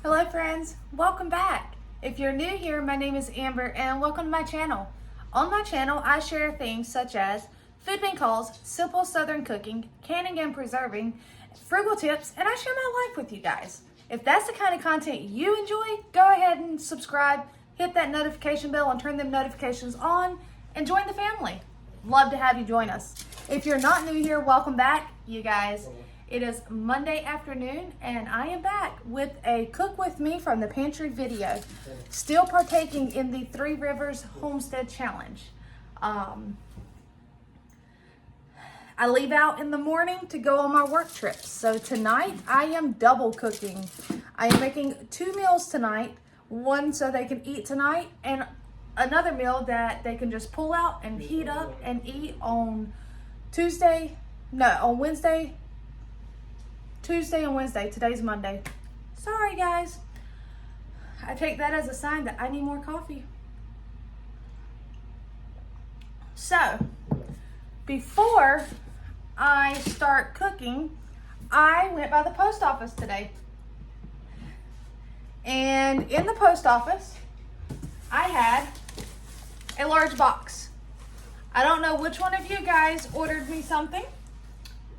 Hello friends, welcome back. If you're new here, my name is Amber and welcome to my channel. On my channel, I share things such as food bank hauls, simple southern cooking, canning and preserving, frugal tips, and I share my life with you guys. If that's the kind of content you enjoy, go ahead and subscribe, hit that notification bell and turn them notifications on and join the family. Love to have you join us. If you're not new here, welcome back, you guys. It is Monday afternoon and I am back with a cook with me from the pantry video. Still partaking in the Three Rivers Homestead Challenge. I leave out in the morning to go on my work trips. So tonight I am double cooking. I am making 2 meals tonight. One so they can eat tonight and another meal that they can just pull out and heat up and eat on Tuesday and Wednesday. Today's Monday. Sorry guys. I take that as a sign that I need more coffee. So, before I start cooking, I went by the post office today. And in the post office, I had a large box. I don't know which one of you guys ordered me something.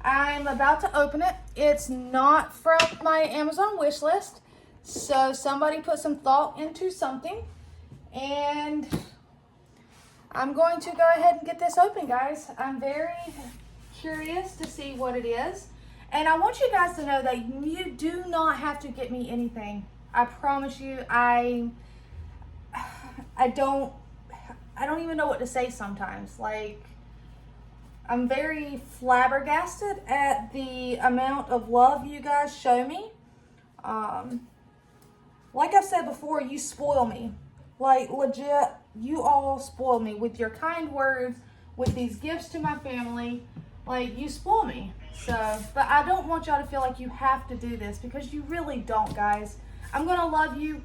I'm about to open it. It's not from my Amazon wish list. So somebody put some thought into something. And I'm going to go ahead and get this open, guys. I'm very curious to see what it is. And I want you guys to know that you do not have to get me anything. I promise you, I don't even know what to say sometimes. Like, I'm very flabbergasted at the amount of love you guys show me. Like I've said before, you spoil me. Like, legit, you all spoil me with your kind words, with these gifts to my family. Like, you spoil me. So, but I don't want y'all to feel like you have to do this, because you really don't, guys. I'm going to love you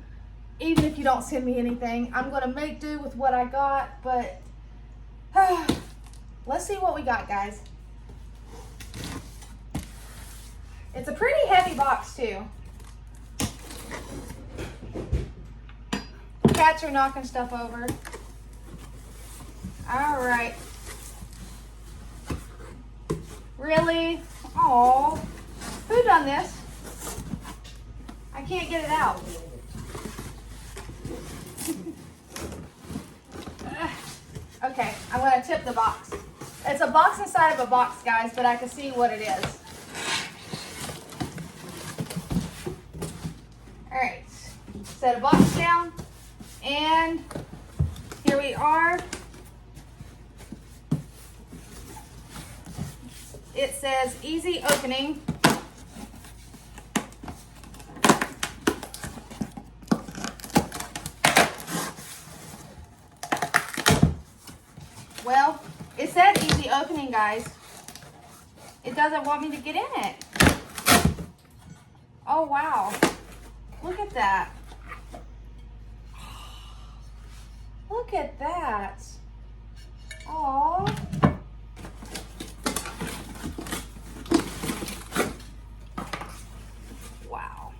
even if you don't send me anything. I'm going to make do with what I got, but let's see what we got, guys. It's a pretty heavy box, too. Cats are knocking stuff over. All right. Really? Oh, who done this? I can't get it out. Okay, I'm going to tip the box. It's a box inside of a box, guys, but I can see what it is. All right, set a box down, and here we are. It says easy opening. Well, it said easy opening, guys. It doesn't want me to get in it. Oh, wow. Look at that. Look at that. Aww. Wow.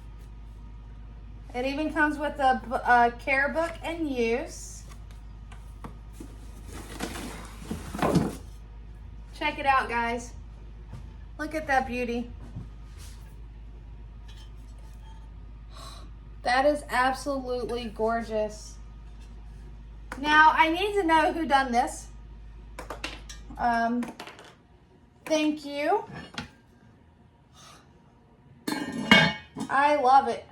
It even comes with a care book and use. Check it out, guys. Look at that beauty. That is absolutely gorgeous. Now, I need to know who done this. Thank you. I love it.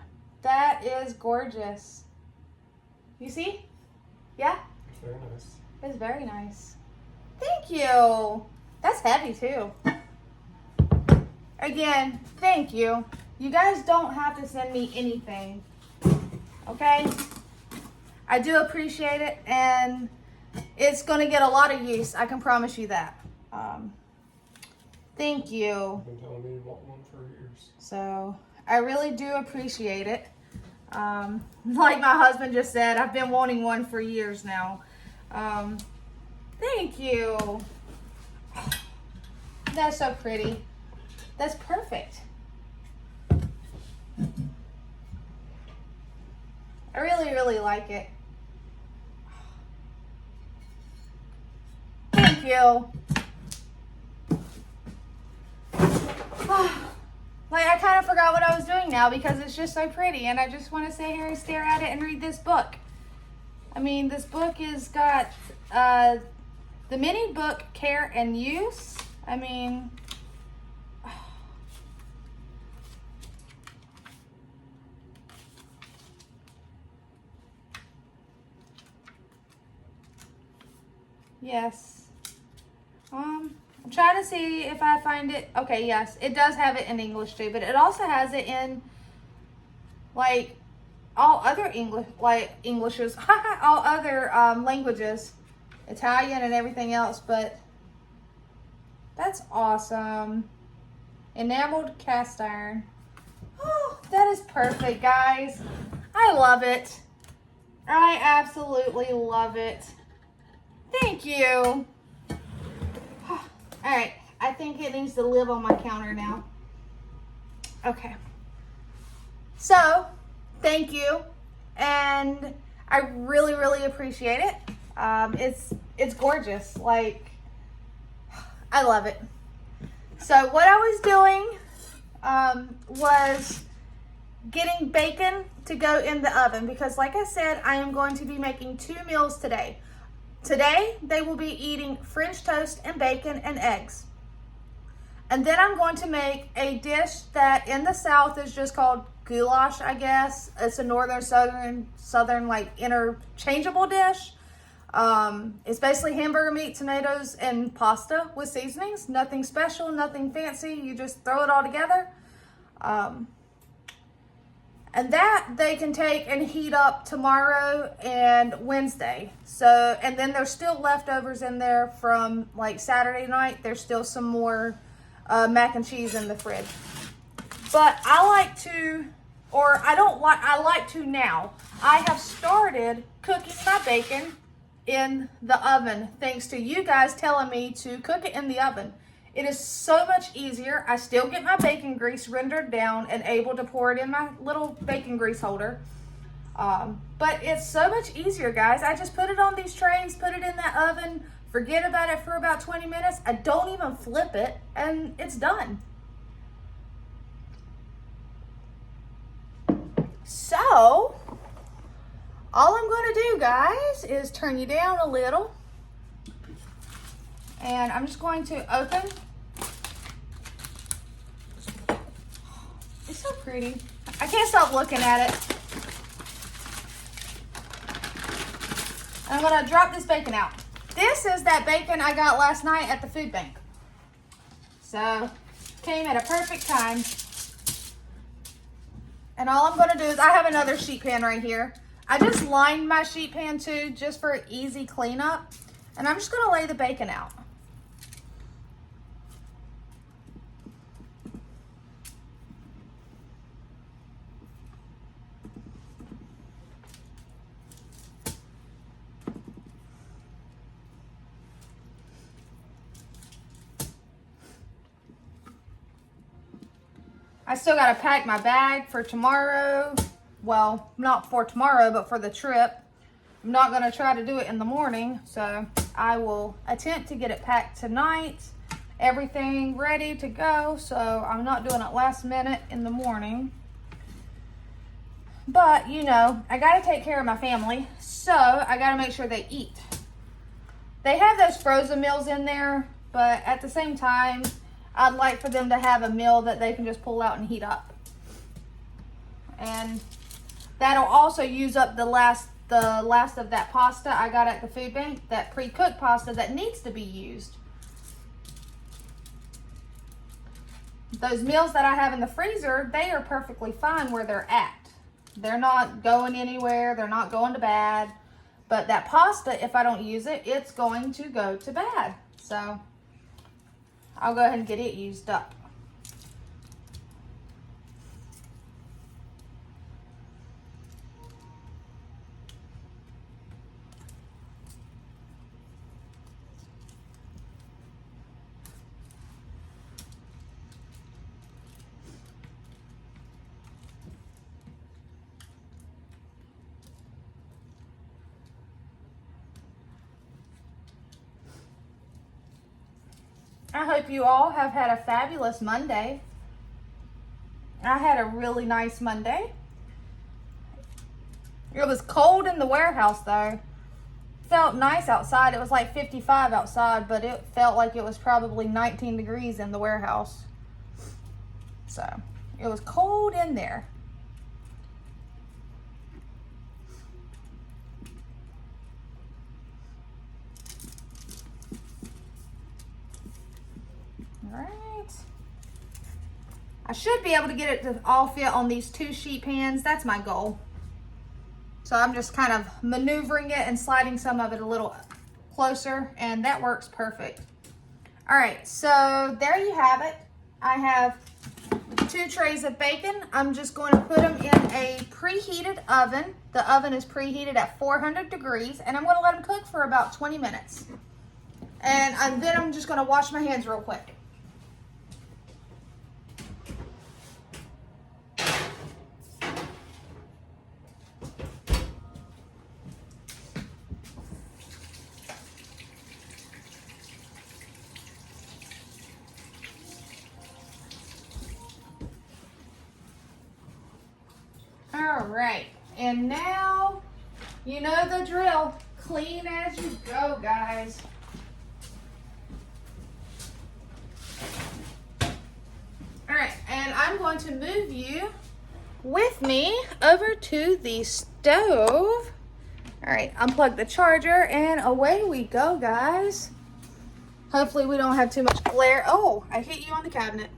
That is gorgeous. You see? Yeah? Very nice. It's very nice. Thank you. That's heavy too. Again, thank you. You guys don't have to send me anything. Okay? I do appreciate it, and it's going to get a lot of use. I can promise you that. Thank you. I've been telling me you want one for years. So, I really do appreciate it. Like my husband just said, I've been wanting one for years now. Thank you. That's so pretty. That's perfect. I really, really like it. Thank you. Like, I kind of forgot what I was doing now because it's just so pretty, and I just want to sit here and stare at it and read this book. I mean, this book has got the mini book Care and Use. I mean, yes. I'm trying to see if I find it. Okay, yes, it does have it in English too, but it also has it in like all other Englishes, all other languages, Italian and everything else. But that's awesome. Enameled cast iron. Oh, that is perfect, guys. I love it. I absolutely love it. Thank you. All right, I think it needs to live on my counter now. Okay. So, thank you, and I really, really appreciate it. It's gorgeous. Like, I love it. So, what I was doing was getting bacon to go in the oven because, like I said, I am going to be making 2 meals today. Today, they will be eating French toast and bacon and eggs. And then I'm going to make a dish that in the South is just called goulash, I guess. It's a northern, southern like interchangeable dish. It's basically hamburger meat, tomatoes, and pasta with seasonings. Nothing special, nothing fancy. You just throw it all together. And that they can take and heat up tomorrow and Wednesday. So, and then there's still leftovers in there from like Saturday night. There's still some more mac and cheese in the fridge. But I like to, or I don't like, I like to now. I have started cooking my bacon in the oven thanks to you guys telling me to cook it in the oven. It is so much easier. I still get my bacon grease rendered down and able to pour it in my little bacon grease holder. But it's so much easier, guys. I just put it on these trays, put it in that oven, forget about it for about 20 minutes. I don't even flip it, and it's done. So, all I'm going to do, guys, is turn you down a little. And I'm just going to open. It's so pretty. I can't stop looking at it. I'm going to drop this bacon out. This is that bacon I got last night at the food bank. So, came at a perfect time. And all I'm going to do is, I have another sheet pan right here. I just lined my sheet pan too, just for easy cleanup. And I'm just going to lay the bacon out. I still got to pack my bag for tomorrow. Well, not for tomorrow, but for the trip. I'm not going to try to do it in the morning, so I will attempt to get it packed tonight. Everything ready to go, so I'm not doing it last minute in the morning. But, you know, I got to take care of my family, so I got to make sure they eat. They have those frozen meals in there, but at the same time, I'd like for them to have a meal that they can just pull out and heat up. And that'll also use up the last of that pasta I got at the food bank, that pre-cooked pasta that needs to be used. Those meals that I have in the freezer, they are perfectly fine where they're at. They're not going anywhere, they're not going to bad. But that pasta, if I don't use it, it's going to go to bad. So I'll go ahead and get it used up. I hope you all have had a fabulous Monday. I had a really nice Monday. It was cold in the warehouse though. Felt nice outside. It was like 55 outside, but it felt like it was probably 19 degrees in the warehouse. So it was cold in there. All right. I should be able to get it to all fit on these 2 sheet pans. That's my goal. So I'm just kind of maneuvering it and sliding some of it a little closer, and that works perfect. All right, so there you have it. I have 2 trays of bacon. I'm just going to put them in a preheated oven. The oven is preheated at 400 degrees, and I'm going to let them cook for about 20 minutes. And then I'm just going to wash my hands real quick. All right, and now you know the drill. Clean as you go, guys. All right, and I'm going to move you with me over to the stove. All right, unplug the charger and away we go, guys. Hopefully we don't have too much glare. Oh, I hit you on the cabinet.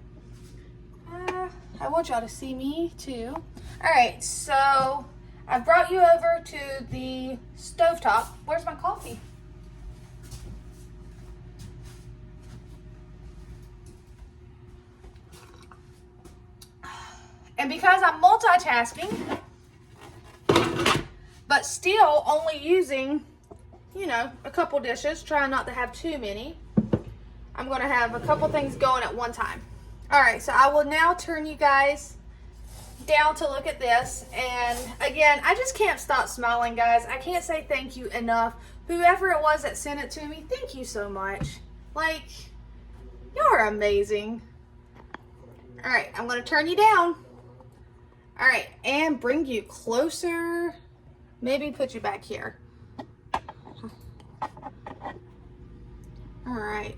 I want y'all to see me too. All right, so I brought you over to the stovetop. Where's my coffee? And because I'm multitasking, but still only using, you know, a couple dishes, trying not to have too many, I'm gonna have a couple things going at one time. All right, so I will now turn you guys down to look at this. And again, I just can't stop smiling, guys. I can't say thank you enough. Whoever it was that sent it to me, thank you so much. Like, y'all are amazing. All right, I'm gonna turn you down. All right, and bring you closer. Maybe put you back here. All right.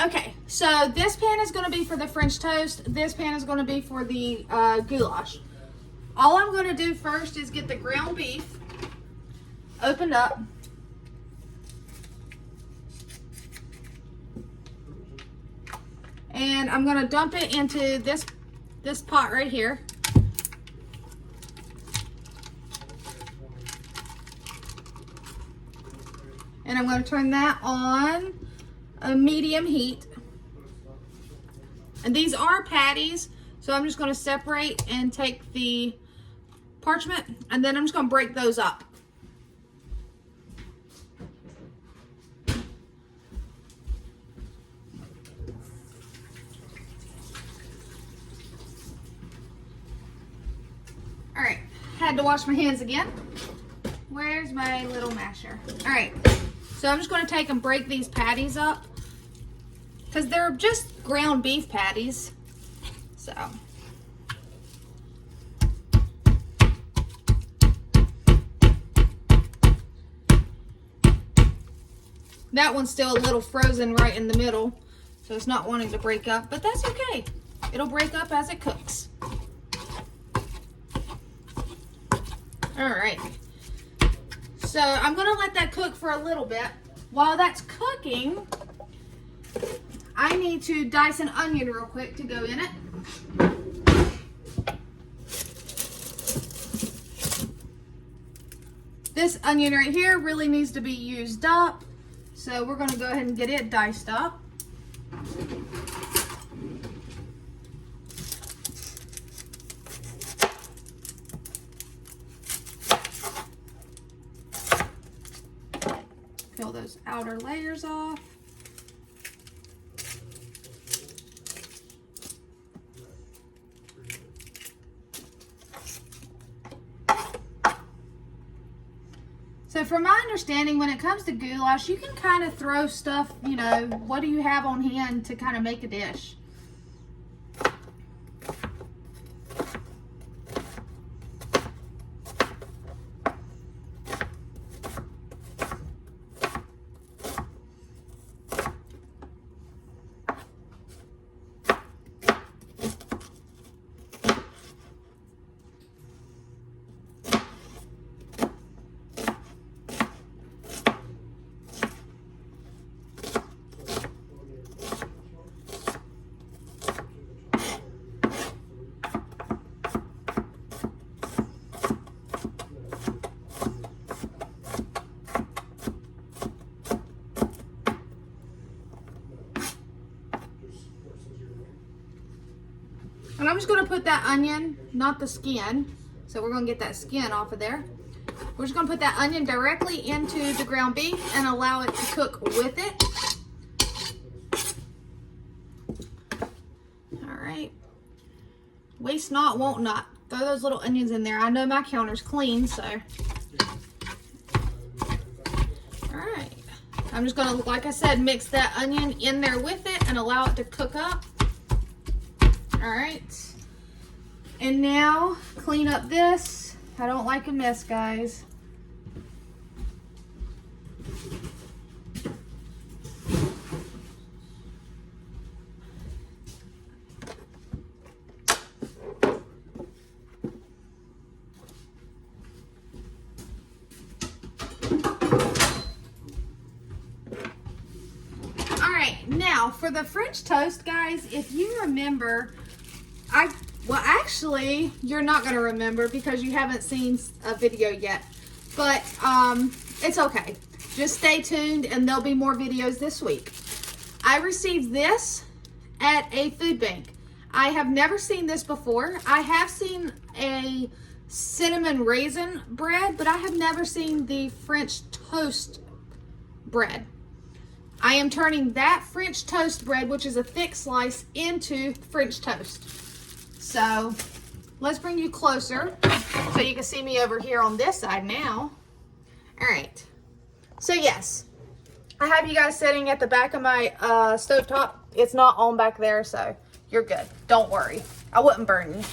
Okay, so this pan is going to be for the French toast. This pan is going to be for the goulash. All I'm going to do first is get the ground beef opened up. And I'm going to dump it into this pot right here. And I'm going to turn that on a medium heat. And these are patties, so I'm just going to separate and take the parchment, and then I'm just going to break those up. All right, had to wash my hands again. Where's my little masher? All right, so I'm just going to take and break these patties up, because they're just ground beef patties. So that one's still a little frozen right in the middle, so it's not wanting to break up, but that's okay. It'll break up as it cooks. All right, so I'm gonna let that cook for a little bit. While that's cooking, I need to dice an onion real quick to go in it. This onion right here really needs to be used up, so we're gonna go ahead and get it diced up. Peel those outer layers off. So from my understanding, when it comes to goulash, you can kind of throw stuff, you know, what do you have on hand to kind of make a dish? And I'm just going to put that onion, not the skin, so we're going to get that skin off of there. We're just going to put that onion directly into the ground beef and allow it to cook with it. All right. Waste not, want not. Throw those little onions in there. I know my counter's clean, so. All right. I'm just going to, like I said, mix that onion in there with it and allow it to cook up. All right, and now clean up this. I don't like a mess, guys. All right, now for the French toast, guys, if you remember, well, actually, you're not going to remember because you haven't seen a video yet. But it's okay. Just stay tuned and there'll be more videos this week. I received this at a food bank. I have never seen this before. I have seen a cinnamon raisin bread, but I have never seen the French toast bread. I am turning that French toast bread, which is a thick slice, into French toast. So let's bring you closer so you can see me over here on this side now. All right. So yes, I have you guys sitting at the back of my stovetop. It's not on back there, so you're good. Don't worry. I wouldn't burn you.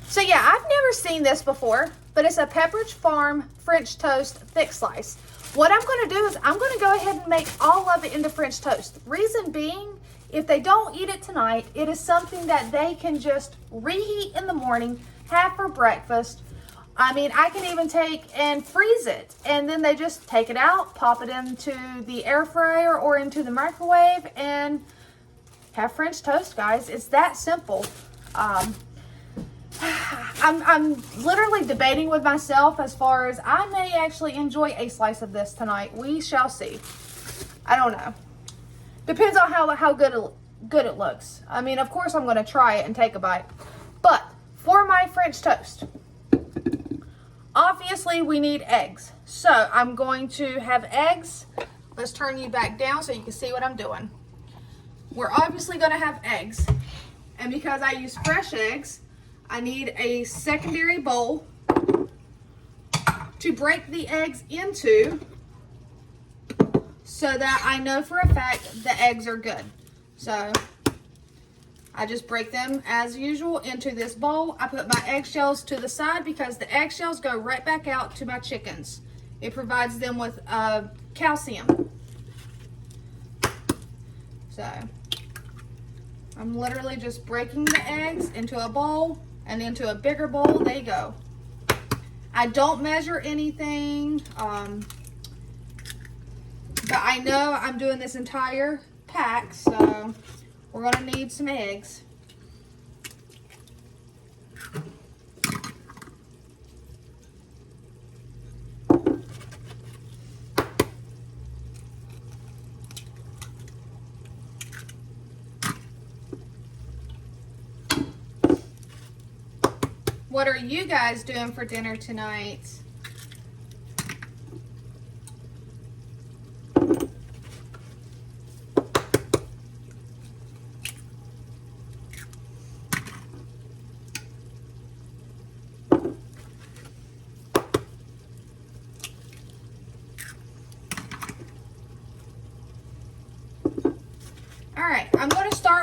So yeah, I've never seen this before, but it's a Pepperidge Farm French toast thick slice. What I'm going to do is I'm going to go ahead and make all of it into French toast. Reason being, if they don't eat it tonight, it is something that they can just reheat in the morning, have for breakfast. I mean, I can even take and freeze it, and then they just take it out, pop it into the air fryer or into the microwave, and have French toast, guys. It's that simple. I'm literally debating with myself as far as I may actually enjoy a slice of this tonight. We shall see. I don't know. Depends on how good it looks. I mean, of course I'm going to try it and take a bite. But for my French toast, obviously we need eggs. So I'm going to have eggs. Let's turn you back down so you can see what I'm doing. We're obviously going to have eggs. And because I use fresh eggs, I need a secondary bowl to break the eggs into so that I know for a fact the eggs are good. So I just break them as usual into this bowl. I put my eggshells to the side because the eggshells go right back out to my chickens. It provides them with calcium. So I'm literally just breaking the eggs into a bowl and into a bigger bowl. There you go. I don't measure anything, but I know I'm doing this entire pack, so we're gonna need some eggs. What are you guys doing for dinner tonight?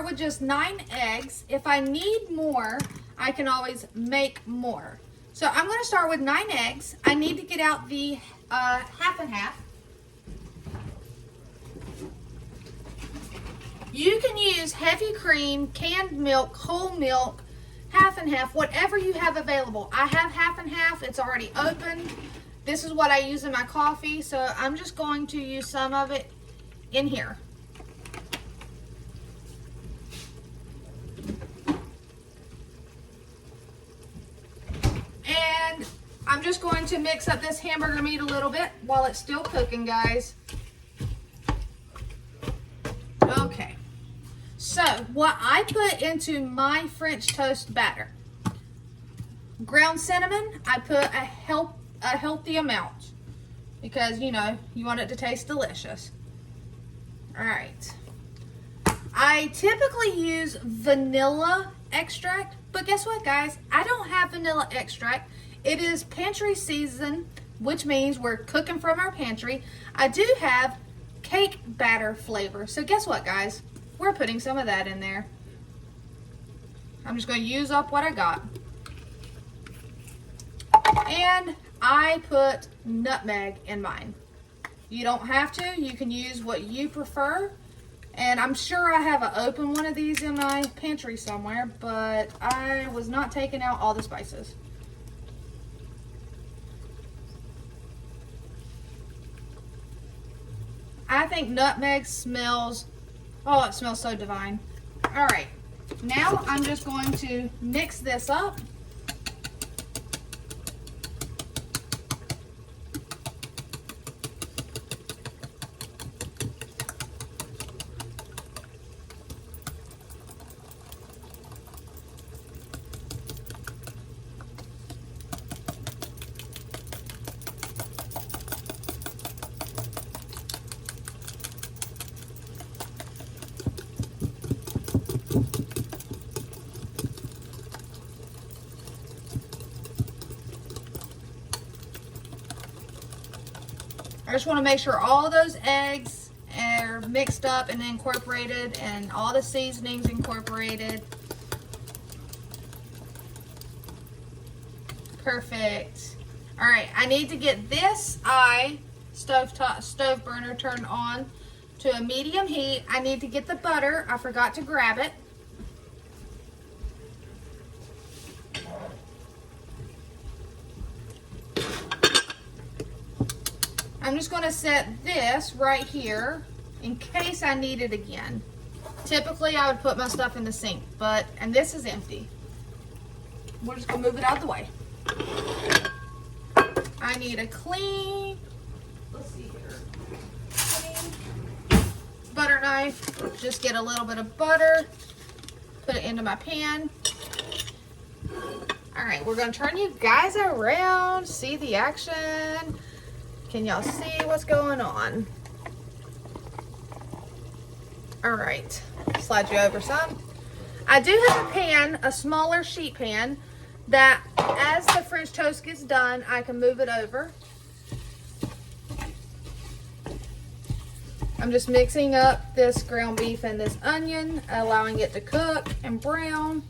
with just 9 eggs. If I need more, I can always make more. So I'm going to start with 9 eggs. I need to get out the half and half. You can use heavy cream, canned milk, whole milk, half and half, whatever you have available. I have half and half. It's already opened. This is what I use in my coffee, so I'm just going to use some of it in here. And I'm just going to mix up this hamburger meat a little bit while it's still cooking, guys. Okay. So, what I put into my French toast batter. Ground cinnamon, I put a healthy amount because, you know, you want it to taste delicious. All right. I typically use vanilla extract, but guess what, guys? I don't have vanilla extract. It is pantry season, which means we're cooking from our pantry. I do have cake batter flavor. So guess what, guys? We're putting some of that in there. I'm just going to use up what I got. And I put nutmeg in mine. You don't have to. You can use what you prefer. And I'm sure I have an open one of these in my pantry somewhere, but I was not taking out all the spices. I think nutmeg smells, oh, it smells so divine. All right, now I'm just going to mix this up. I just want to make sure all those eggs are mixed up and incorporated and all the seasonings incorporated. Perfect. All right, I need to get this stove burner turned on to a medium heat. I need to get the butter. I forgot to grab it. I'm just going to set this right here in case I need it again. Typically, I would put my stuff in the sink, and this is empty. We're just going to move it out of the way. I need a clean, let's see here, clean butter knife. Just get a little bit of butter, put it into my pan. All right, we're going to turn you guys around, see the action. Can y'all see what's going on? All right, slide you over some. I do have a pan, a smaller sheet pan, that as the French toast gets done, I can move it over. I'm just mixing up this ground beef and this onion, allowing it to cook and brown.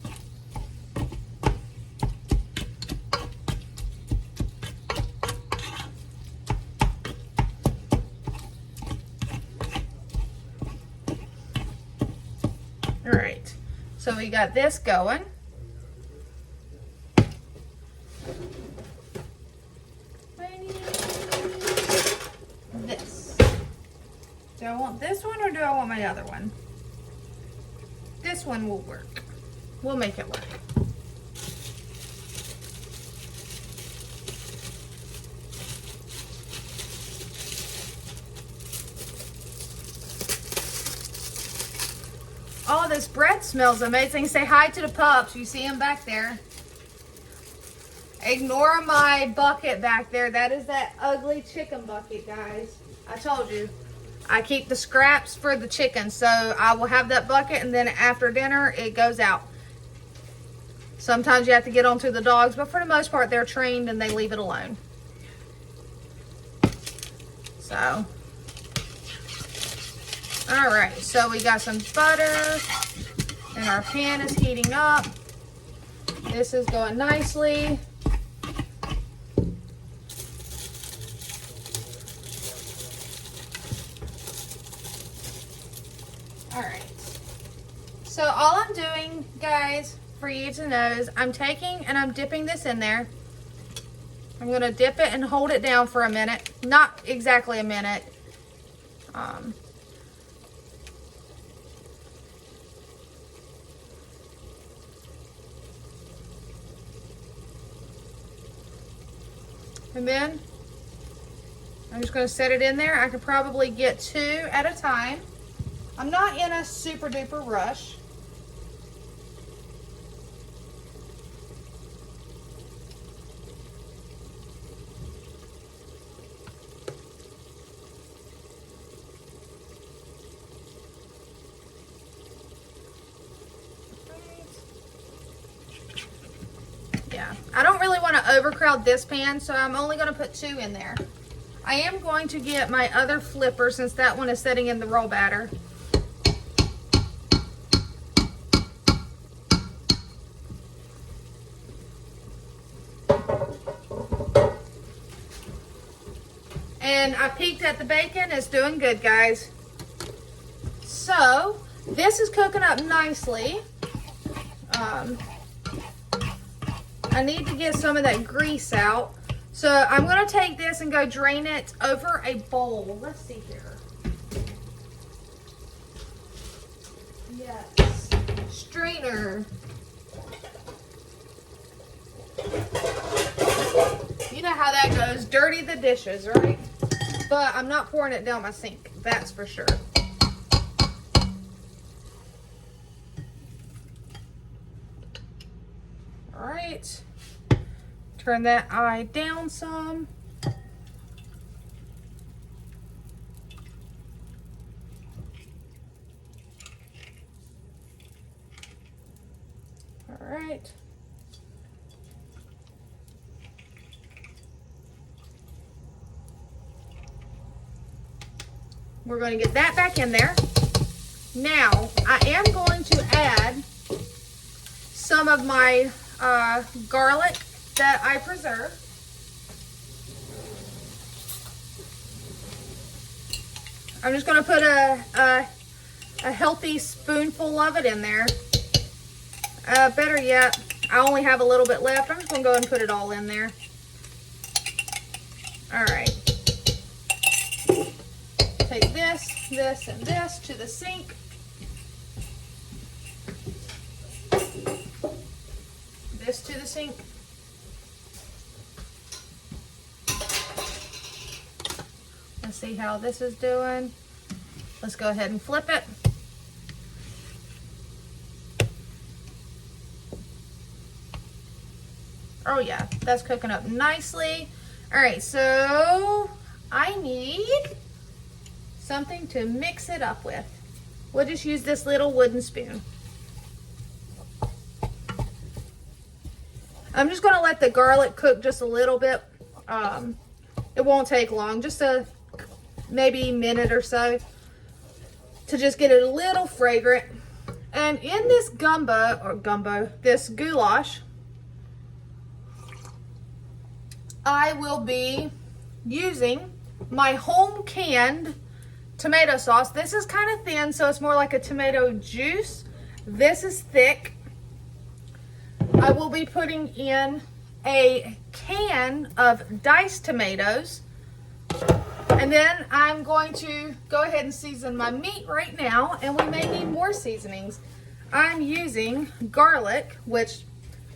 All right, so we got this going. This. Do I want this one or do I want my other one? This one will work. We'll make it work. Oh, this bread smells amazing. Say hi to the pups. You see them back there. Ignore my bucket back there. That is that ugly chicken bucket, guys. I told you. I keep the scraps for the chicken. So I will have that bucket, and then after dinner, it goes out. Sometimes you have to get onto the dogs, but for the most part, they're trained and they leave it alone. So... all right, so we got some butter. And our pan is heating up. This is going nicely. All right. So all I'm doing, guys, for you to know is I'm taking and I'm dipping this in there. I'm gonna dip it and hold it down for a minute. Not exactly a minute. And then I'm just gonna set it in there. I could probably get 2 at a time. I'm not in a super duper rush. Yeah, I don't really want to overcrowd this pan, so I'm only going to put 2 in there. I am going to get my other flipper since that one is setting in the roll batter. And I peeked at the bacon. It's doing good, guys. So this is cooking up nicely. I need to get some of that grease out. So I'm going to take this and go drain it over a bowl. Let's see here. Yes. Strainer. You know how that goes. Dirty the dishes, right? But I'm not pouring it down my sink. That's for sure. All right. Turn that eye down some. All right. We're going to get that back in there. Now, I am going to add some of my garlic that I preserved. I'm just going to put a healthy spoonful of it in there. Better yet, I only have a little bit left. I'm just going to go ahead and put it all in there. All right. Take this, this, and this to the sink. This to the sink. Let's see how this is doing. Let's go ahead and flip it. Oh yeah, that's cooking up nicely. All right, so I need something to mix it up with. We'll just use this little wooden spoon. I'm just gonna let the garlic cook just a little bit. It won't take long, just maybe minute or so to just get it a little fragrant. And in this this goulash, I will be using my home canned tomato sauce. This is kind of thin, so it's more like a tomato juice. This is thick. I will be putting in a can of diced tomatoes. And then I'm going to go ahead and season my meat right now, and we may need more seasonings. I'm using garlic, which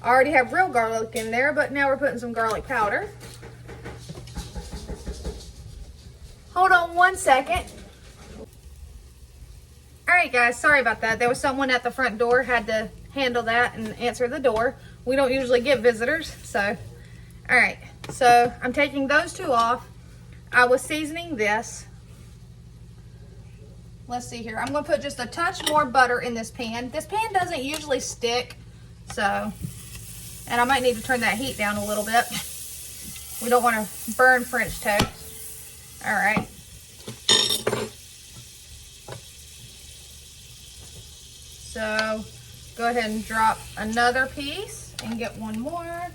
I already have real garlic in there, but now we're putting some garlic powder. Hold on one second. All right, guys, sorry about that. There was someone at the front door, had to handle that and answer the door. We don't usually get visitors, so. All right, so I'm taking those 2 off. I was seasoning this. Let's see here. I'm gonna put just a touch more butter in this pan. This pan doesn't usually stick, so, and I might need to turn that heat down a little bit. We don't wanna burn French toast. All right. So Go ahead and drop another piece and get one more.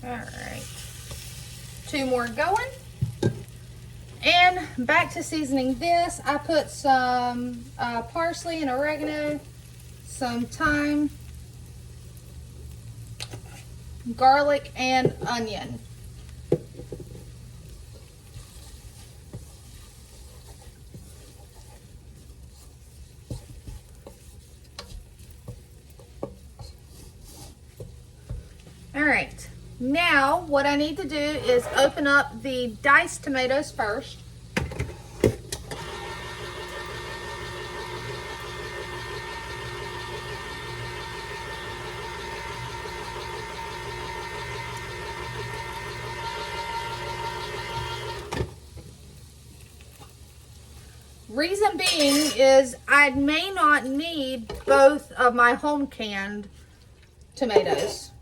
All right, 2 more going. And back to seasoning this. I put some parsley and oregano, some thyme, garlic, and onion. All right, now what I need to do is open up the diced tomatoes first. Reason being is I may not need both of my home canned tomatoes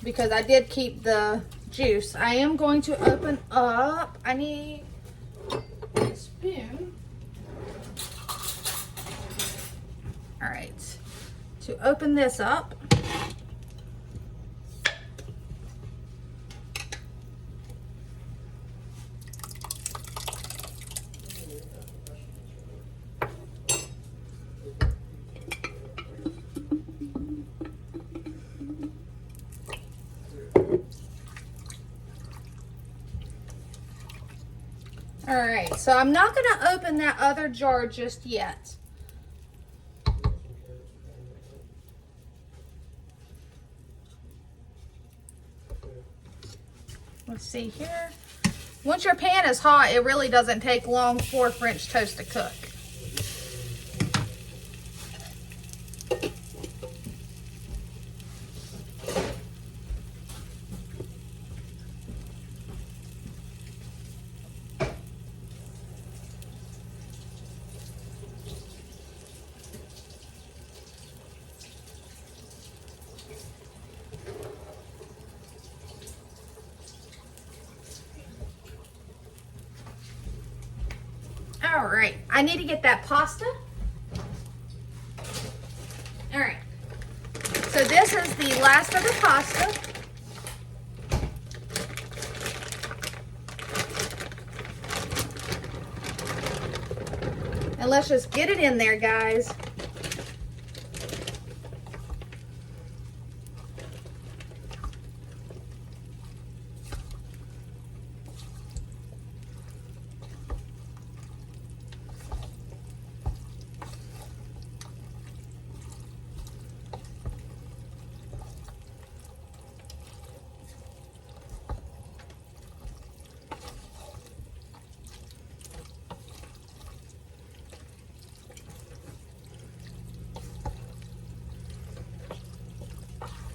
because I did keep the juice. I am going to open up, I need a spoon. All right, to open this up. All right, so I'm not going to open that other jar just yet. Let's see here. Once your pan is hot, it really doesn't take long for French toast to cook. All right, I need to get that pasta. All right, so this is the last of the pasta. And let's just get it in there, guys.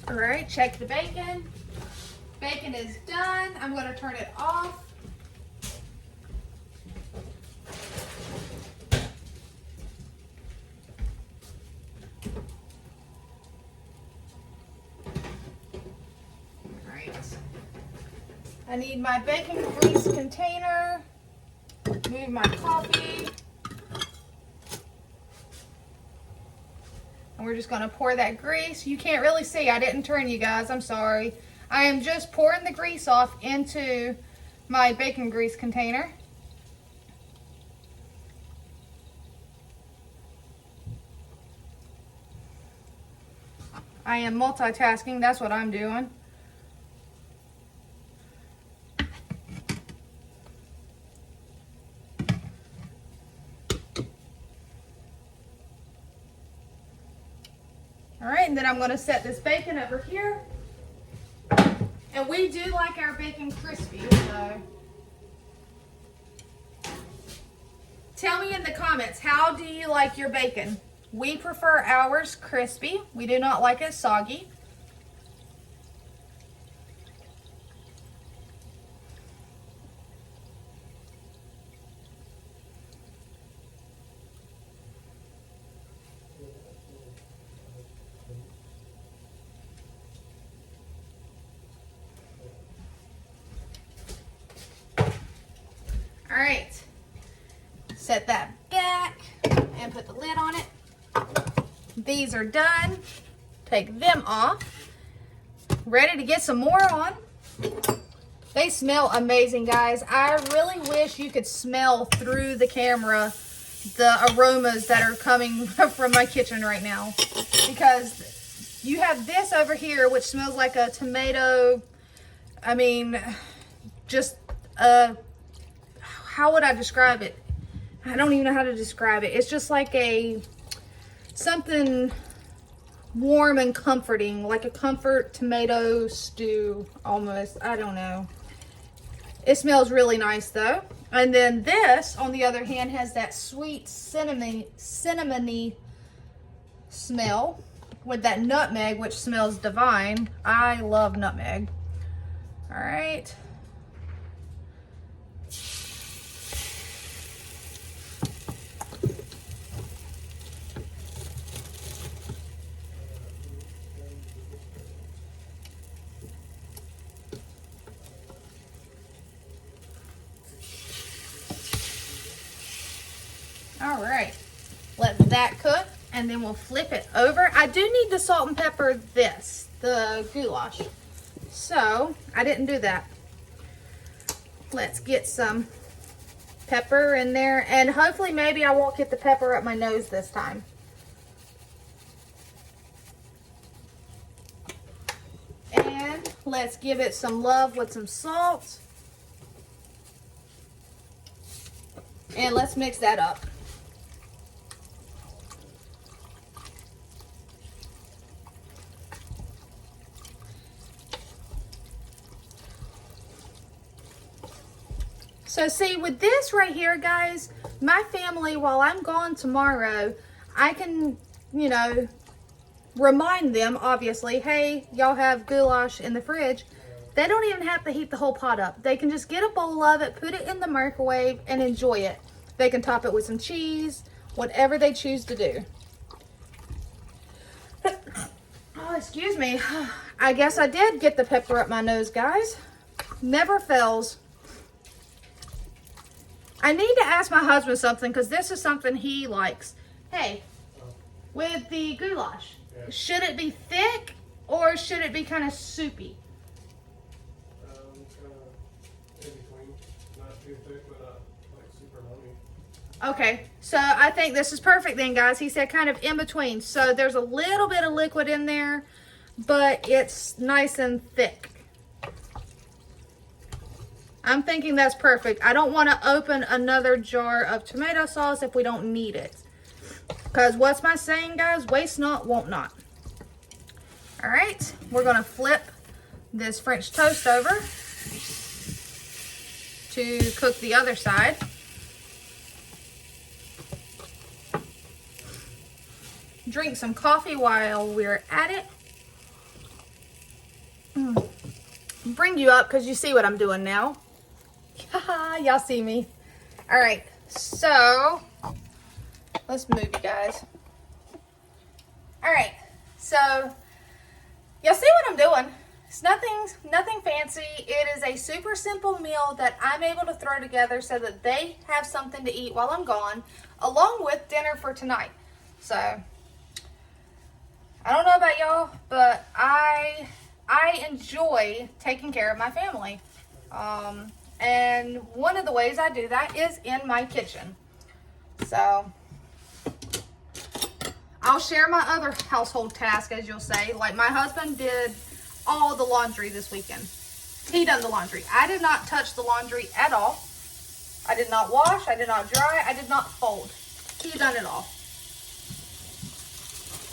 All right, check the bacon. Bacon is done. I'm going to turn it off. All right. I need my bacon grease container. Move my coffee. And we're just going to pour that grease. You can't really see. I didn't turn you guys. I'm sorry. I am just pouring the grease off into my bacon grease container. I am multitasking. That's what I'm doing. All right, and then I'm going to set this bacon over here. And we do like our bacon crispy, so. Tell me in the comments, how do you like your bacon? We prefer ours crispy. We do not like it soggy. right, set that back and put the lid on it. These are done. Take them off. Ready to get some more on. They smell amazing, guys. I really wish you could smell through the camera the aromas that are coming from my kitchen right now, because you have this over here which smells like a tomato. I mean, just how would I describe it? I don't even know how to describe it. It's just like a something warm and comforting, like a comfort tomato stew almost. I don't know. It smells really nice though. And then this, on the other hand, has that sweet cinnamony smell with that nutmeg, which smells divine. I love nutmeg. All right. All right, let that cook, and then we'll flip it over. I do need to salt and pepper the goulash. So I didn't do that. Let's get some pepper in there, and hopefully maybe I won't get the pepper up my nose this time. And let's give it some love with some salt. And let's mix that up. So see, with this right here, guys, my family, while I'm gone tomorrow, I can, you know, remind them, obviously, hey, y'all have goulash in the fridge. They don't even have to heat the whole pot up. They can just get a bowl of it, put it in the microwave, and enjoy it. They can top it with some cheese, whatever they choose to do. Oh, excuse me. I guess I did get the pepper up my nose, guys. Never fails. I need to ask my husband something, because this is something he likes. Hey, with the goulash, should it be thick or should it be kind of soupy? Kind of in between. Not too thick, but not like super runny. Okay, so I think this is perfect then, guys. He said kind of in between. So there's a little bit of liquid in there, but it's nice and thick. I'm thinking that's perfect. I don't want to open another jar of tomato sauce if we don't need it. Because what's my saying, guys? Waste not, want not. All right, we're going to flip this French toast over to cook the other side. Drink some coffee while we're at it. Bring you up because you see what I'm doing now. Y'all see me. All right, so let's move, you guys. All right, so y'all see what I'm doing. It's nothing fancy. It is a super simple meal that I'm able to throw together so that they have something to eat while I'm gone, along with dinner for tonight. So I don't know about y'all, but I enjoy taking care of my family. And one of the ways I do that is in my kitchen. So I'll share my other household task, as you'll say. Like my husband did all the laundry this weekend. He done the laundry. I did not touch the laundry at all. I did not wash. I did not dry. I did not fold. He done it all.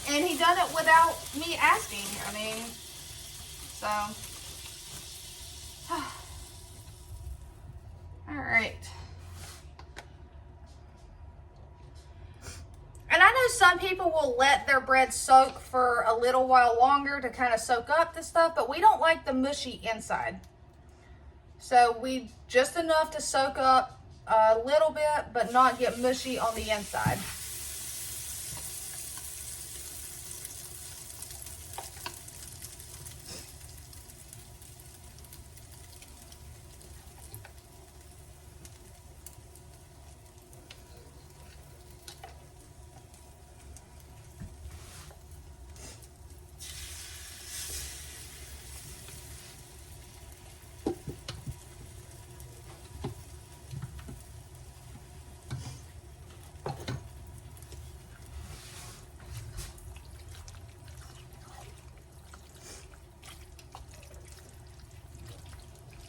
And he done it without me asking. I mean, so. All right. And I know some people will let their bread soak for a little while longer to kind of soak up the stuff, but we don't like the mushy inside. So we just enough to soak up a little bit, but not get mushy on the inside.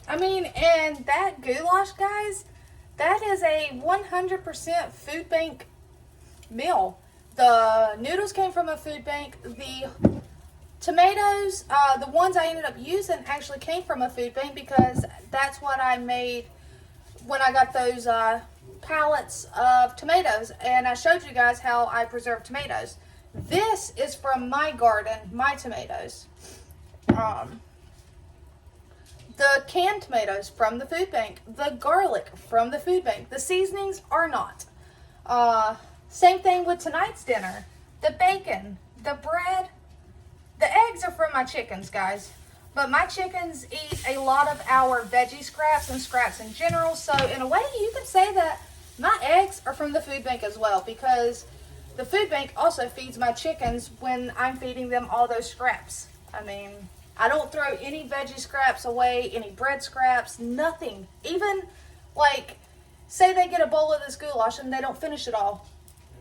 I mean, and that goulash, guys, that is a 100% food bank meal. The noodles came from a food bank. The tomatoes, the ones I ended up using actually came from a food bank because that's what I made when I got those pallets of tomatoes. And I showed you guys how I preserve tomatoes. This is from my garden, my tomatoes. The canned tomatoes from the food bank. The garlic from the food bank. The seasonings are not. Same thing with tonight's dinner. The bacon, the bread, the eggs are from my chickens, guys. But my chickens eat a lot of our veggie scraps and scraps in general. So in a way, you can say that my eggs are from the food bank as well, because the food bank also feeds my chickens when I'm feeding them all those scraps. I mean, I don't throw any veggie scraps away, any bread scraps, nothing. Even, like, say they get a bowl of this goulash and they don't finish it all.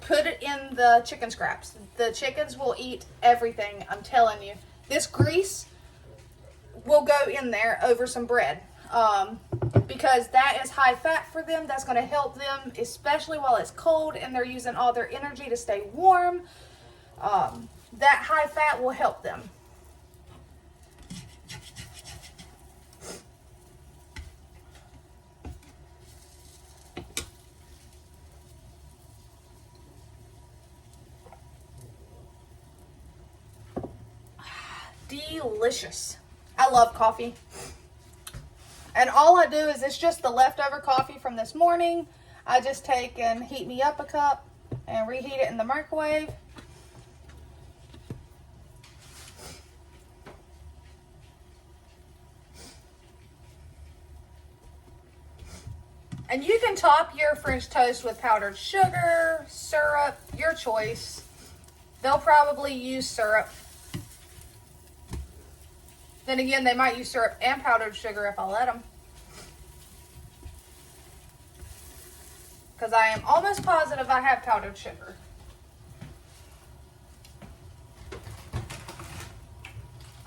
Put it in the chicken scraps. The chickens will eat everything, I'm telling you. This grease will go in there over some bread. Because that is high fat for them. That's going to help them, especially while it's cold and they're using all their energy to stay warm. That high fat will help them. Delicious. I love coffee. And all I do is, it's just the leftover coffee from this morning. I just take and heat me up a cup and reheat it in the microwave. And you can top your French toast with powdered sugar, syrup, your choice. They'll probably use syrup. Then again, they might use syrup and powdered sugar if I let them. Because I am almost positive I have powdered sugar.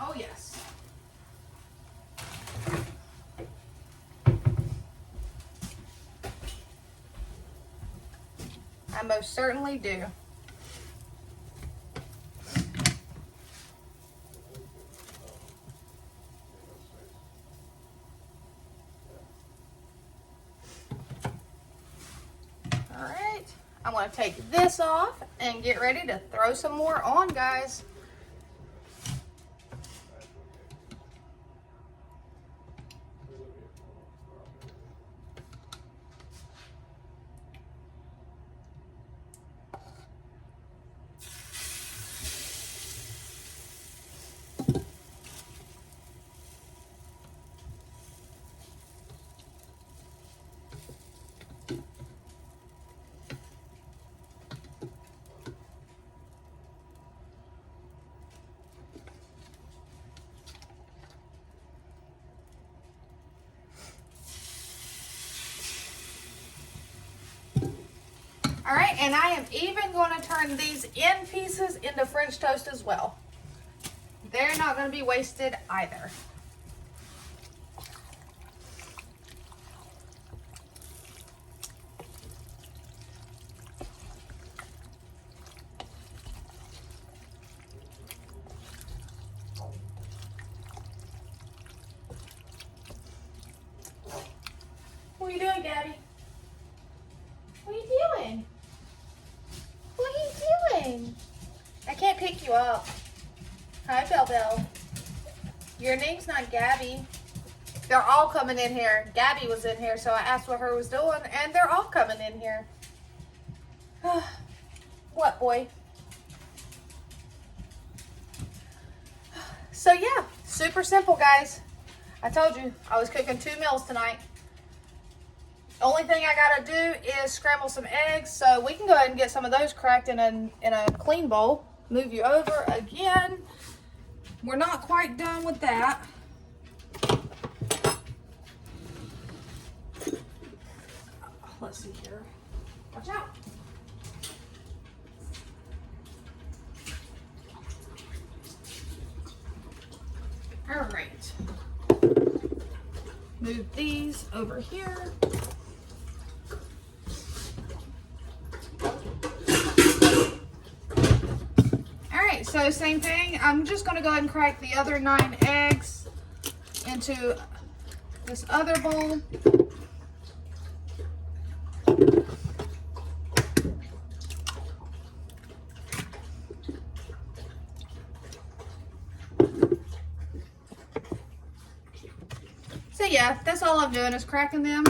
Oh, yes. I most certainly do. I'm going to take this off and get ready to throw some more on, guys. All right, and I am even going to turn these end pieces into French toast as well. They're not going to be wasted either. What are you doing, Gabby? What are you doing? What are you doing? I can't pick you up. Hi, Belle Belle. Your name's not Gabby. They're all coming in here. Gabby was in here, so I asked what her was doing, and they're all coming in here. What, boy? So, yeah, super simple, guys. I told you, I was cooking 2 meals tonight. Only thing I gotta do is scramble some eggs, so we can go ahead and get some of those cracked in a clean bowl. Move you over again. We're not quite done with that. Let's see here. Watch out. All right. move these over here. Alright, so same thing. I'm just going to go ahead and crack the other 9 eggs into this other bowl. So yeah, that's all I'm doing is cracking them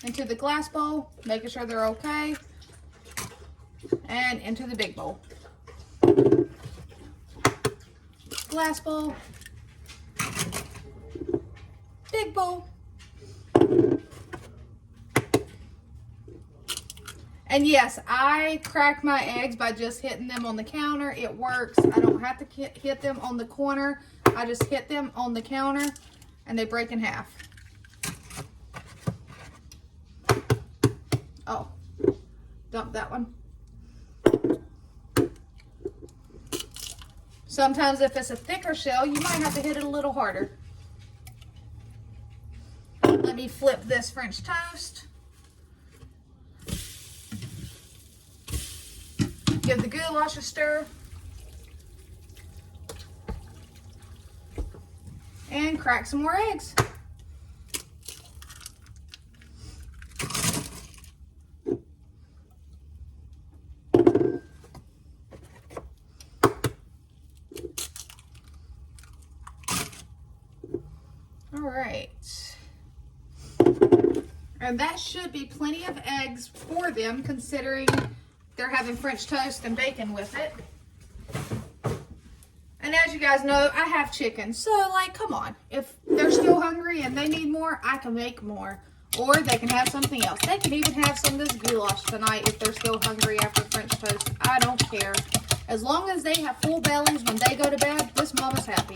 into the glass bowl, making sure they're okay, and into the big bowl. Glass bowl, big bowl. And yes, I crack my eggs by just hitting them on the counter. It works. I don't have to hit them on the corner. I just hit them on the counter and they break in half. Oh, dump that one. Sometimes if it's a thicker shell, you might have to hit it a little harder. Let me flip this French toast. Give the goulash a stir. And crack some more eggs. All right. And that should be plenty of eggs for them, considering they're having French toast and bacon with it. And as you guys know, I have chicken. So, like, come on. If they're still hungry and they need more, I can make more. Or they can have something else. They can even have some of this goulash tonight if they're still hungry after French toast. I don't care. As long as they have full bellies when they go to bed, this mama's happy.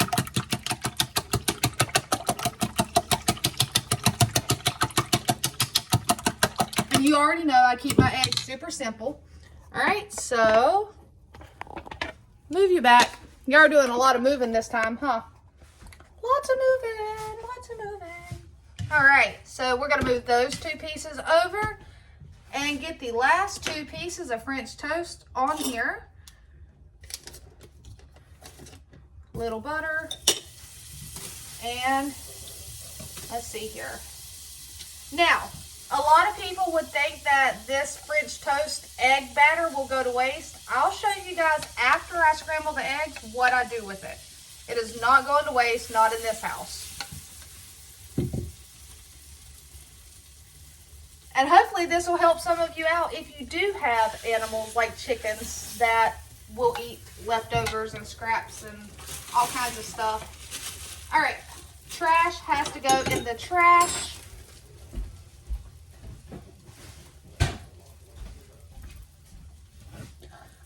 And you already know I keep my eggs super simple. Alright, so move you back. You are doing a lot of moving this time, huh? Lots of moving, lots of moving. Alright, so we're going to move those 2 pieces over and get the last 2 pieces of French toast on here. Little butter. And let's see here. Now, a lot of people would think that this French toast egg batter will go to waste. I'll show you guys after I scramble the eggs what I do with it. It is not going to waste, not in this house. And hopefully this will help some of you out if you do have animals like chickens that will eat leftovers and scraps and all kinds of stuff. All right, trash has to go in the trash.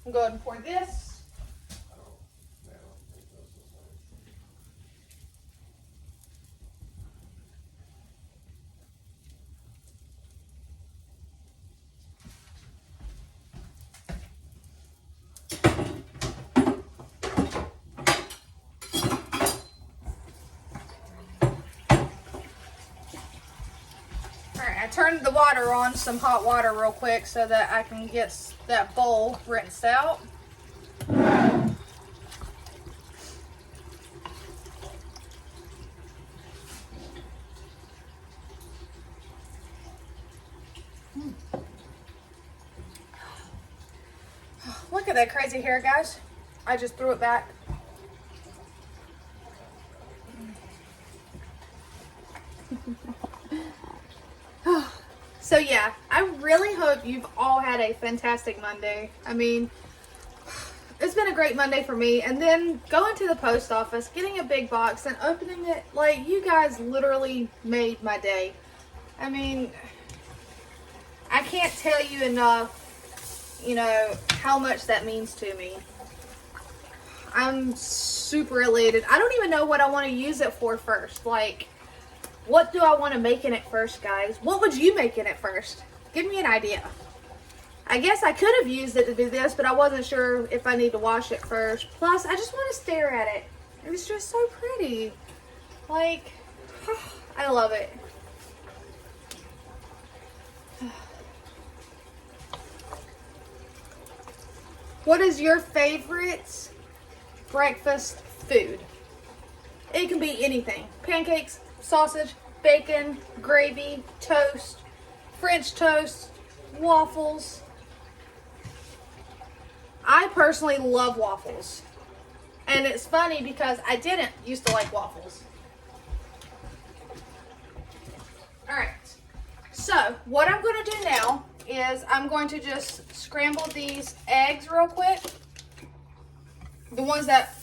I'm going to pour this. I turned the water on, some hot water real quick so that I can get that bowl rinsed out. Look at that crazy hair, guys. I just threw it back. So yeah, I really hope you've all had a fantastic Monday. I mean, it's been a great Monday for me. And then going to the post office, getting a big box and opening it, like, you guys literally made my day. I mean, I can't tell you enough, you know, how much that means to me. I'm super elated. I don't even know what I want to use it for first. Like, what do I want to make in it first, guys? What would you make in it first? Give me an idea. I guess I could have used it to do this, but I wasn't sure if I need to wash it first. Plus, I just want to stare at it. It's just so pretty. Like, I love it. What is your favorite breakfast food? It can be anything. Pancakes, sausage, bacon, gravy, toast, French toast, waffles. I personally love waffles. And it's funny because I didn't used to like waffles. Alright, so what I'm going to do now is I'm going to just scramble these eggs real quick. The ones that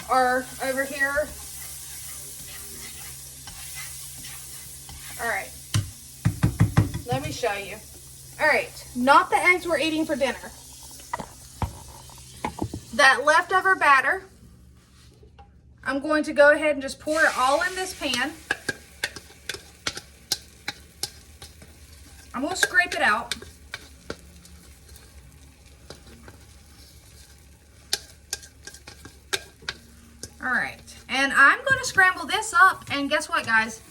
are over here. Alright, let me show you. Alright, not the eggs we're eating for dinner. That leftover batter, I'm going to go ahead and just pour it all in this pan. I'm going to scrape it out. All right, and I'm going to scramble this up, and guess what, guys?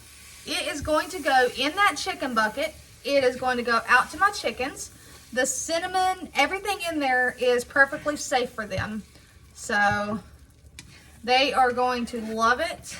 It is going to go in that chicken bucket. It is going to go out to my chickens. The cinnamon, everything in there is perfectly safe for them. So they are going to love it.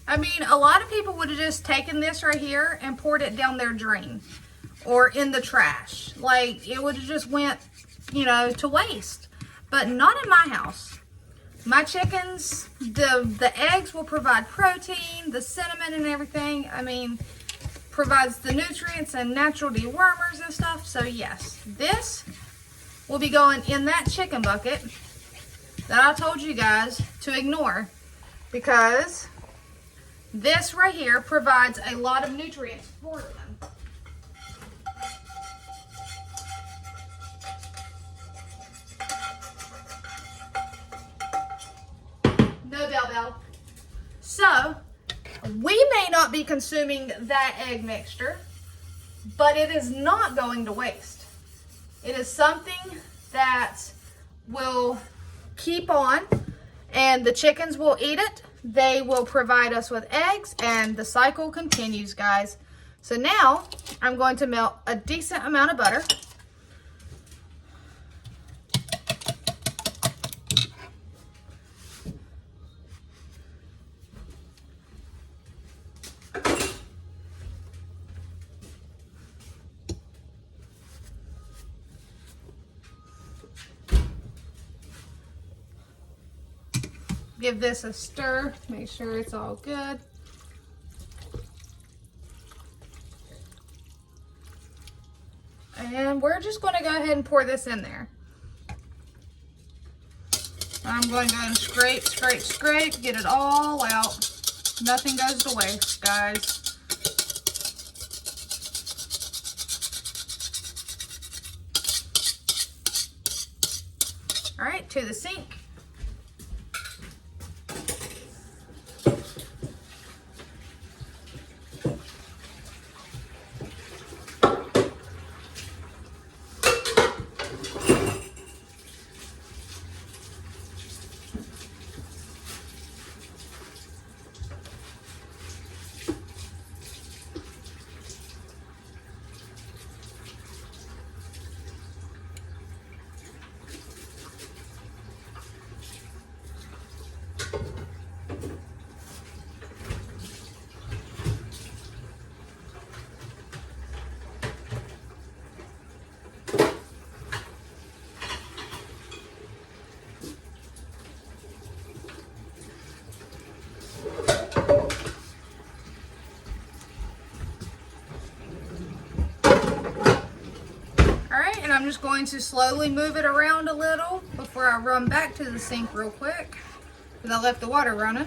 I mean, a lot of people would have just taken this right here and poured it down their drain or in the trash. Like, it would have just went, you know, to waste. But not in my house. My chickens, the eggs will provide protein, the cinnamon and everything. I mean, provides the nutrients and natural dewormers and stuff. So yes, this will be going in that chicken bucket that I told you guys to ignore, because this right here provides a lot of nutrients for them. No bell. So, we may not be consuming that egg mixture, but it is not going to waste. It is something that will keep on, and the chickens will eat it. They will provide us with eggs, and the cycle continues, guys. So now I'm going to melt a decent amount of butter. Give this a stir, make sure it's all good. And we're just going to go ahead and pour this in there. I'm going to go and scrape, get it all out. Nothing goes to waste, guys. All right, to the sink. And I'm just going to slowly move it around a little before I run back to the sink real quick, because I left the water running.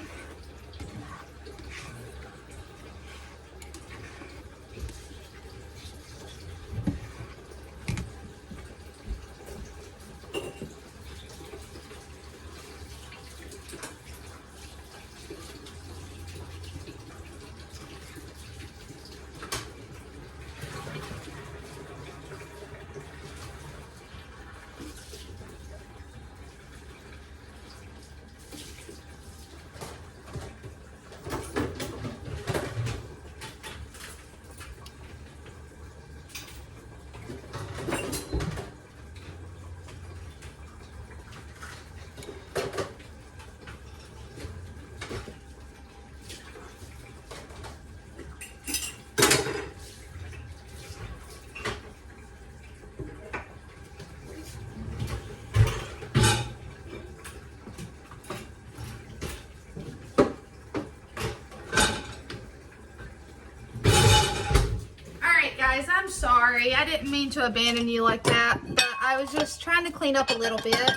Guys, I'm sorry. I didn't mean to abandon you like that, but I was just trying to clean up a little bit.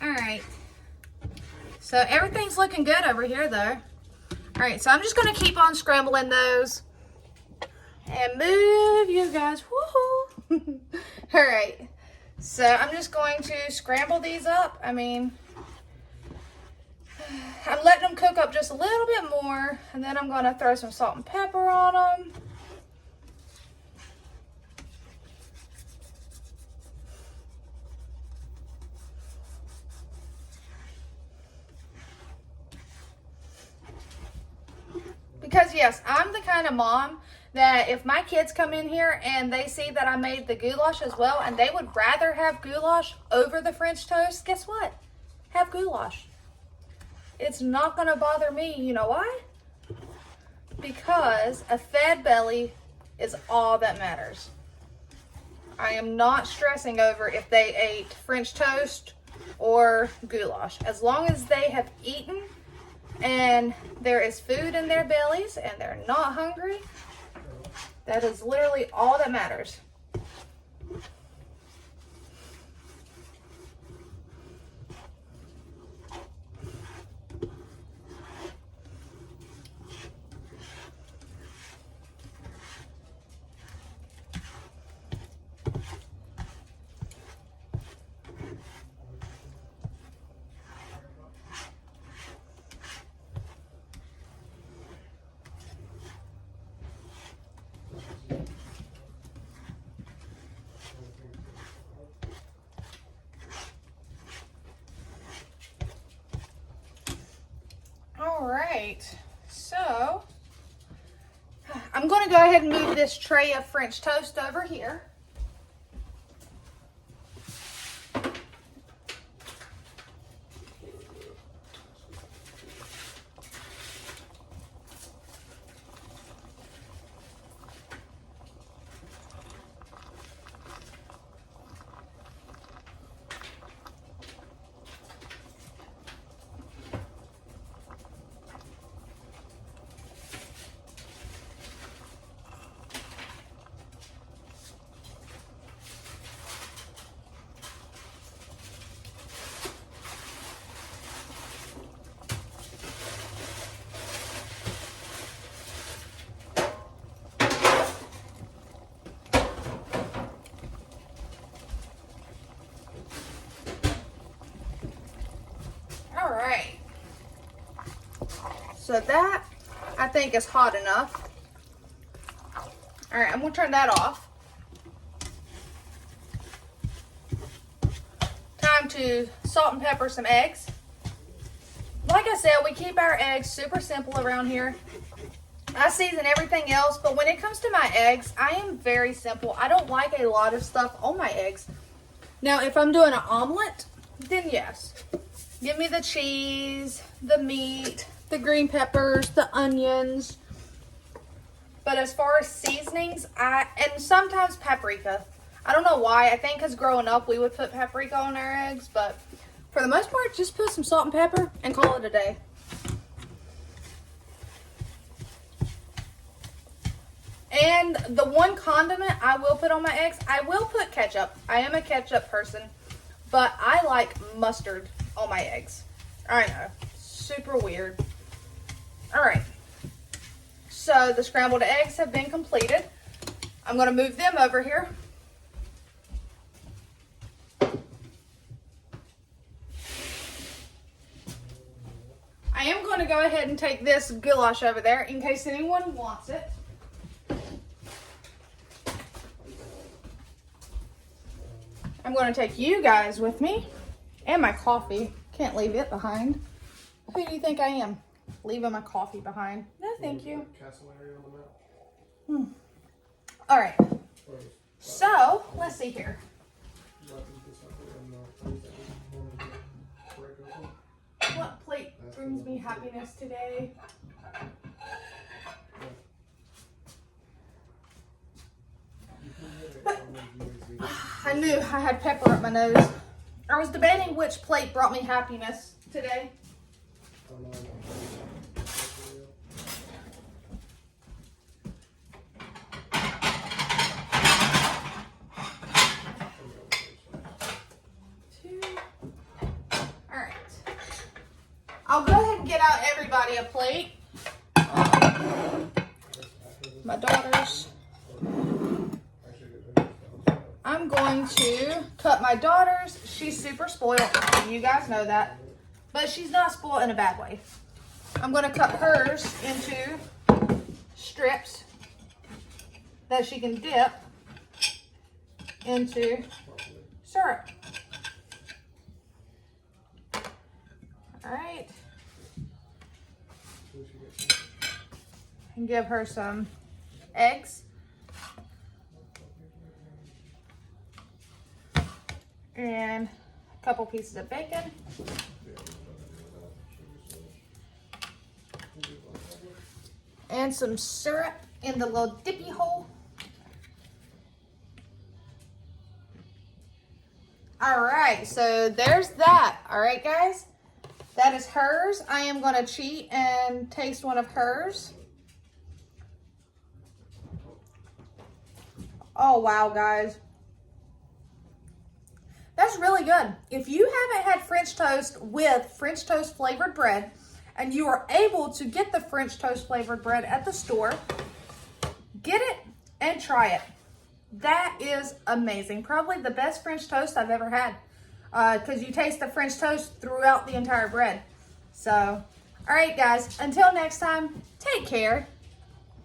All right. So everything's looking good over here, though. All right, so I'm just going to keep on scrambling those and move you guys. Woohoo! All right. So I'm just going to scramble these up. I mean, I'm letting them cook up just a little bit more, and then I'm going to throw some salt and pepper on them. Because yes, I'm the kind of mom that if my kids come in here and they see that I made the goulash as well, and they would rather have goulash over the French toast, guess what? Have goulash. It's not going to bother me. You know why? Because a fed belly is all that matters. I am not stressing over if they ate French toast or goulash. As long as they have eaten and there is food in their bellies and they're not hungry, that is literally all that matters. All right, so I'm going to go ahead and move this tray of French toast over here. So that, I think, is hot enough. All right, I'm gonna turn that off. Time to salt and pepper some eggs. Like I said, we keep our eggs super simple around here. I season everything else, but when it comes to my eggs, I am very simple. I don't like a lot of stuff on my eggs. Now, if I'm doing an omelet, then yes. Give me the cheese, the meat, the green peppers, the onions. But as far as seasonings, and sometimes paprika. I don't know why. I think because growing up, we would put paprika on our eggs. But for the most part, just put some salt and pepper and call it a day. And the one condiment I will put on my eggs, I will put ketchup. I am a ketchup person, but I like mustard on my eggs. I know, super weird. All right, so the scrambled eggs have been completed. I'm gonna move them over here. I am going to go ahead and take this goulash over there in case anyone wants it. I'm going to take you guys with me and my coffee. Can't leave it behind. Who do you think I am? Leaving my coffee behind. No, thank you. All right. So, let's see here. What plate brings me happiness today? I knew I had pepper up my nose. I was debating which plate brought me happiness today. I'll go ahead and get out everybody a plate. My daughters. I'm going to cut my daughter's. She's super spoiled. You guys know that. But she's not spoiled in a bad way. I'm going to cut hers into strips that she can dip into syrup. All right. And give her some eggs. And a couple pieces of bacon. And some syrup in the little dippy hole. All right, so there's that. All right, guys. That is hers. I am going to cheat and taste one of hers. Oh, wow, guys. That's really good. If you haven't had French toast with French toast flavored bread, and you are able to get the French toast flavored bread at the store, get it and try it. That is amazing. Probably the best French toast I've ever had. Because you taste the French toast throughout the entire bread. So, all right, guys. Until next time, take care.